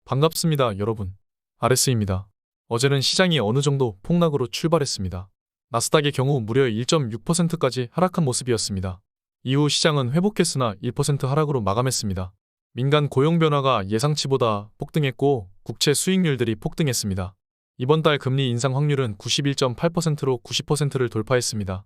반갑습니다, 여러분. RS입니다. 어제는 시장이 어느 정도 폭락으로 출발했습니다. 나스닥의 경우 무려 1.6%까지 하락한 모습이었습니다. 이후 시장은 회복했으나 1% 하락으로 마감했습니다. 민간 고용 변화가 예상치보다 폭등했고 국채 수익률들이 폭등했습니다. 이번 달 금리 인상 확률은 91.8%로 90%를 돌파했습니다.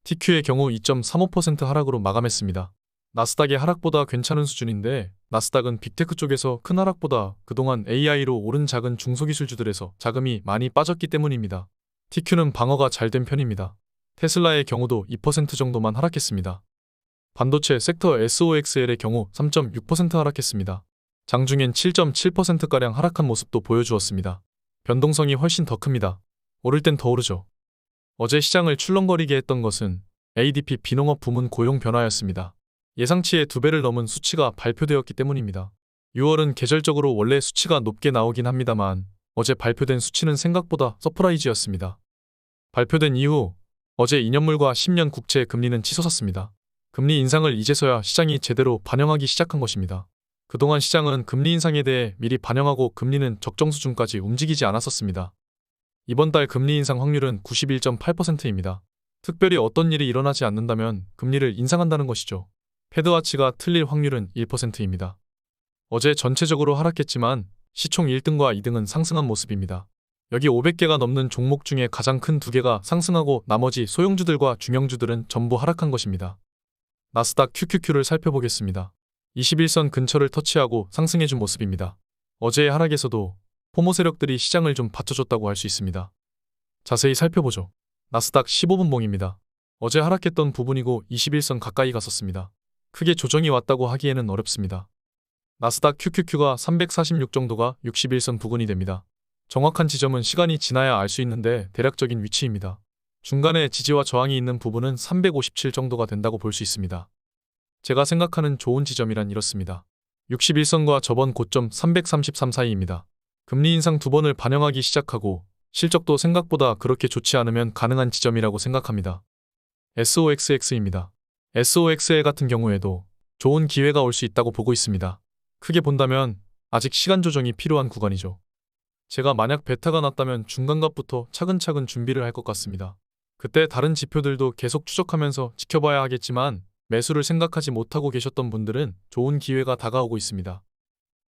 TQ의 경우 2.35% 하락으로 마감했습니다. 나스닥의 하락보다 괜찮은 수준인데 나스닥은 빅테크 쪽에서 큰 하락보다 그동안 AI로 오른 작은 중소기술주들에서 자금이 많이 빠졌기 때문입니다. TQ는 방어가 잘 된 편입니다. 테슬라의 경우도 2% 정도만 하락했습니다. 반도체 섹터 SOXL의 경우 3.6% 하락했습니다. 장중엔 7.7%가량 하락한 모습도 보여주었습니다. 변동성이 훨씬 더 큽니다. 오를 땐 더 오르죠. 어제 시장을 출렁거리게 했던 것은 ADP 비농업 부문 고용 변화였습니다. 예상치의 2배를 넘은 수치가 발표되었기 때문입니다. 6월은 계절적으로 원래 수치가 높게 나오긴 합니다만 어제 발표된 수치는 생각보다 서프라이즈였습니다. 발표된 이후 어제 2년물과 10년 국채 금리는 치솟았습니다. 금리 인상을 이제서야 시장이 제대로 반영하기 시작한 것입니다. 그동안 시장은 금리 인상에 대해 미리 반영하고 금리는 적정 수준까지 움직이지 않았었습니다. 이번 달 금리 인상 확률은 91.8%입니다. 특별히 어떤 일이 일어나지 않는다면 금리를 인상한다는 것이죠. 패드와치가 틀릴 확률은 1%입니다. 어제 전체적으로 하락했지만 시총 1등과 2등은 상승한 모습입니다. 여기 500개가 넘는 종목 중에 가장 큰 2개가 상승하고 나머지 소형주들과 중형주들은 전부 하락한 것입니다. 나스닥 QQQ를 살펴보겠습니다. 21선 근처를 터치하고 상승해준 모습입니다. 어제의 하락에서도 포모 세력들이 시장을 좀 받쳐줬다고 할 수 있습니다. 자세히 살펴보죠. 나스닥 15분 봉입니다. 어제 하락했던 부분이고 21선 가까이 갔었습니다. 크게 조정이 왔다고 하기에는 어렵습니다. 나스닥 QQQ가 346 정도가 61선 부근이 됩니다. 정확한 지점은 시간이 지나야 알 수 있는데 대략적인 위치입니다. 중간에 지지와 저항이 있는 부분은 357 정도가 된다고 볼 수 있습니다. 제가 생각하는 좋은 지점이란 이렇습니다. 61선과 저번 고점 333 사이입니다. 금리 인상 2번을 반영하기 시작하고 실적도 생각보다 그렇게 좋지 않으면 가능한 지점이라고 생각합니다. SOXX입니다. SOXL 같은 경우에도 좋은 기회가 올 수 있다고 보고 있습니다. 크게 본다면 아직 시간 조정이 필요한 구간이죠. 제가 만약 베타가 났다면 중간값부터 차근차근 준비를 할 것 같습니다. 그때 다른 지표들도 계속 추적하면서 지켜봐야 하겠지만 매수를 생각하지 못하고 계셨던 분들은 좋은 기회가 다가오고 있습니다.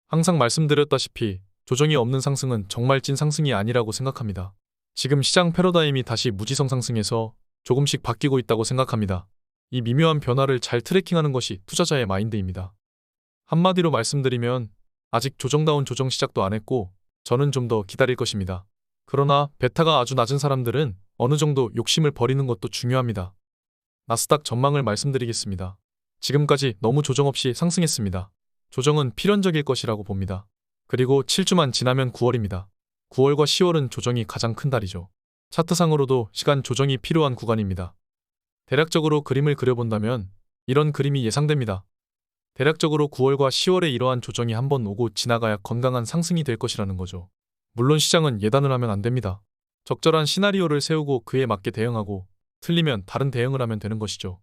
항상 말씀드렸다시피 조정이 없는 상승은 정말 찐 상승이 아니라고 생각합니다. 지금 시장 패러다임이 다시 무지성 상승에서 조금씩 바뀌고 있다고 생각합니다. 이 미묘한 변화를 잘 트래킹하는 것이 투자자의 마인드입니다. 한마디로 말씀드리면 아직 조정다운 조정 시작도 안 했고 저는 좀 더 기다릴 것입니다. 그러나 베타가 아주 낮은 사람들은 어느 정도 욕심을 버리는 것도 중요합니다. 나스닥 전망을 말씀드리겠습니다. 지금까지 너무 조정 없이 상승했습니다. 조정은 필연적일 것이라고 봅니다. 그리고 7주만 지나면 9월입니다. 9월과 10월은 조정이 가장 큰 달이죠. 차트상으로도 시간 조정이 필요한 구간입니다. 대략적으로 그림을 그려본다면 이런 그림이 예상됩니다. 대략적으로 9월과 10월에 이러한 조정이 한번 오고 지나가야 건강한 상승이 될 것이라는 거죠. 물론 시장은 예단을 하면 안 됩니다. 적절한 시나리오를 세우고 그에 맞게 대응하고 틀리면 다른 대응을 하면 되는 것이죠.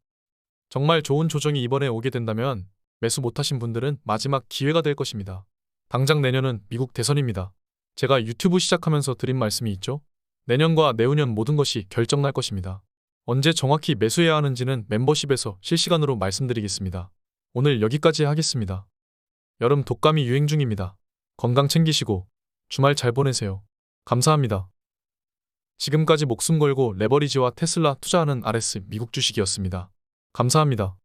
정말 좋은 조정이 이번에 오게 된다면 매수 못하신 분들은 마지막 기회가 될 것입니다. 당장 내년은 미국 대선입니다. 제가 유튜브 시작하면서 드린 말씀이 있죠. 내년과 내후년 모든 것이 결정날 것입니다. 언제 정확히 매수해야 하는지는 멤버십에서 실시간으로 말씀드리겠습니다. 오늘 여기까지 하겠습니다. 여름 독감이 유행 중입니다. 건강 챙기시고 주말 잘 보내세요. 감사합니다. 지금까지 목숨 걸고 레버리지와 테슬라 투자하는 RS 미국 주식이었습니다. 감사합니다.